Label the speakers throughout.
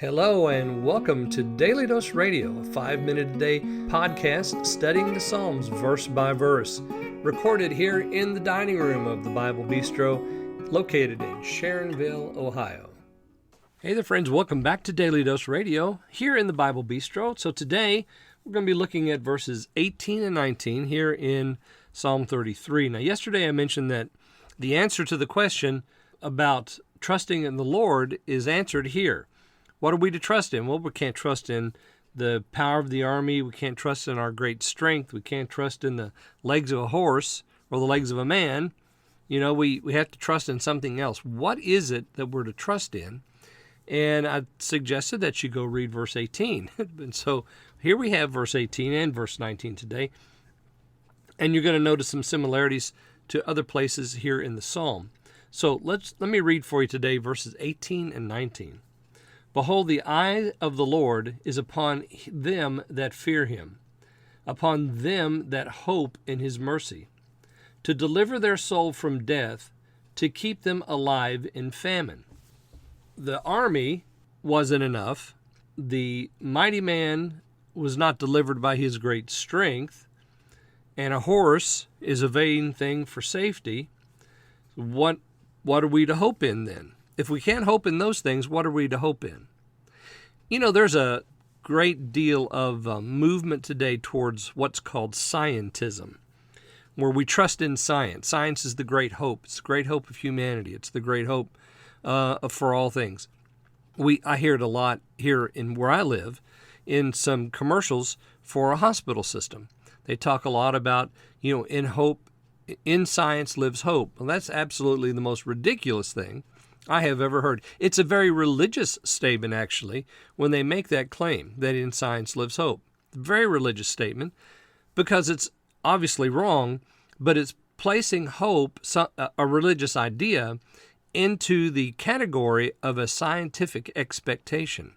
Speaker 1: Hello and welcome to Daily Dose Radio, a 5-minute-a-day podcast studying the Psalms verse by verse, recorded here in the dining room of the Bible Bistro, located in Sharonville, Ohio. Hey there friends, welcome back to Daily Dose Radio here in the Bible Bistro. So today we're going to be looking at verses 18 and 19 here in Psalm 33. Now yesterday I mentioned that the answer to the question about trusting in the Lord is answered here. What are we to trust in? Well, we can't trust in the power of the army. We can't trust in our great strength. We can't trust in the legs of a horse or the legs of a man. You know, we have to trust in something else. What is it that we're to trust in? And I suggested that you go read verse 18. And so here we have verse 18 and verse 19 today. And you're going to notice some similarities to other places here in the Psalm. So let me read for you today verses 18 and 19. Behold, the eye of the Lord is upon them that fear him, upon them that hope in his mercy, to deliver their soul from death, to keep them alive in famine. The army wasn't enough. The mighty man was not delivered by his great strength, and a horse is a vain thing for safety. What are we to hope in then? If we can't hope in those things, what are we to hope in? You know, there's a great deal of movement today towards what's called scientism, where we trust in science. Science is the great hope. It's the great hope of humanity. It's the great hope for all things. I hear it a lot here in where I live in some commercials for a hospital system. They talk a lot about, in science lives hope. Well, that's absolutely the most ridiculous thing I have ever heard. It's a very religious statement, actually, when they make that claim that in science lives hope. Very religious statement, because it's obviously wrong, but it's placing hope, a religious idea, into the category of a scientific expectation.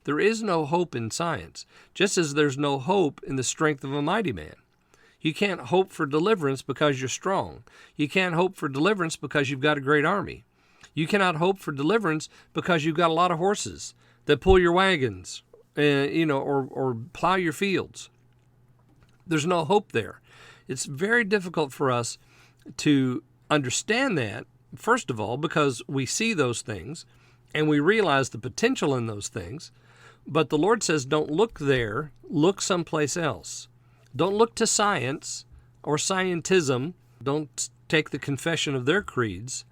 Speaker 1: There is no hope in science, just as there's no hope in the strength of a mighty man. You can't hope for deliverance because you're strong. You can't hope for deliverance because you've got a great army. You cannot hope for deliverance because you've got a lot of horses that pull your wagons, or plow your fields. There's no hope there. It's very difficult for us to understand that, first of all, because we see those things and we realize the potential in those things. But the Lord says, don't look there, look someplace else. Don't look to science or scientism. Don't take the confession of their creeds,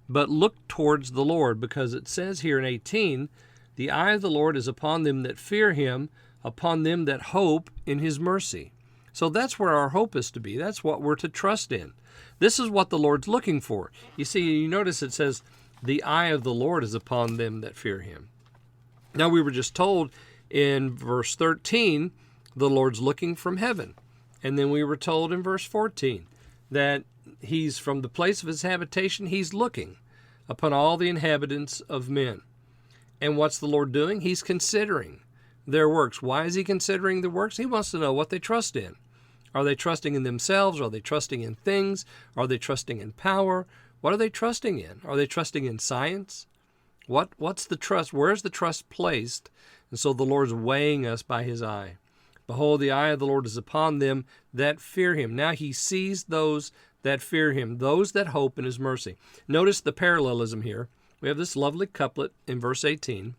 Speaker 1: but look towards the Lord, because it says here in 18, the eye of the Lord is upon them that fear him, upon them that hope in his mercy. So that's where our hope is to be. That's what we're to trust in. This is what the Lord's looking for. You see, you notice it says, the eye of the Lord is upon them that fear him. Now we were just told in verse 13, the Lord's looking from heaven. And then we were told in verse 14 that he's from the place of his habitation, he's looking upon all the inhabitants of men. And what's the Lord doing? He's considering their works. Why is he considering the works? He wants to know what they trust in. Are they trusting in themselves? Are they trusting in things? Are they trusting in power? What are they trusting in? Are they trusting in science? What's the trust? Where's the trust placed? And so the Lord's weighing us by his eye. Behold, the eye of the Lord is upon them that fear him. Now he sees those that fear him, those that hope in his mercy. Notice the parallelism here. We have this lovely couplet in verse 18.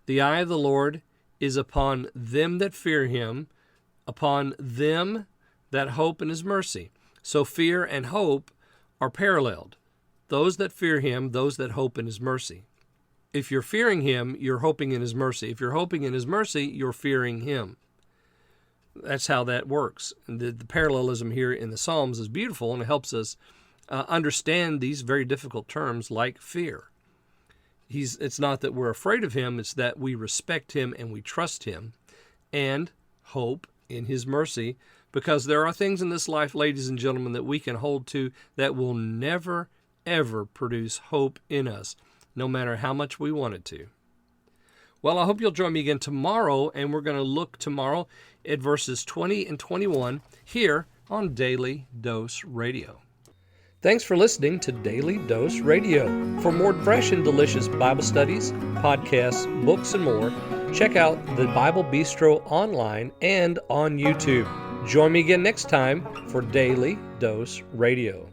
Speaker 1: The eye of the Lord is upon them that fear him, upon them that hope in his mercy. So fear and hope are paralleled. Those that fear him, those that hope in his mercy. If you're fearing him, you're hoping in his mercy. If you're hoping in his mercy, you're fearing him. That's how that works. And the parallelism here in the Psalms is beautiful, and it helps us understand these very difficult terms like fear. It's not that we're afraid of him, it's that we respect him and we trust him and hope in his mercy, because there are things in this life, ladies and gentlemen, that we can hold to that will never, ever produce hope in us, no matter how much we want it to. Well, I hope you'll join me again tomorrow, and we're going to look tomorrow at verses 20 and 21 here on Daily Dose Radio. Thanks for listening to Daily Dose Radio. For more fresh and delicious Bible studies, podcasts, books, and more, check out the Bible Bistro online and on YouTube. Join me again next time for Daily Dose Radio.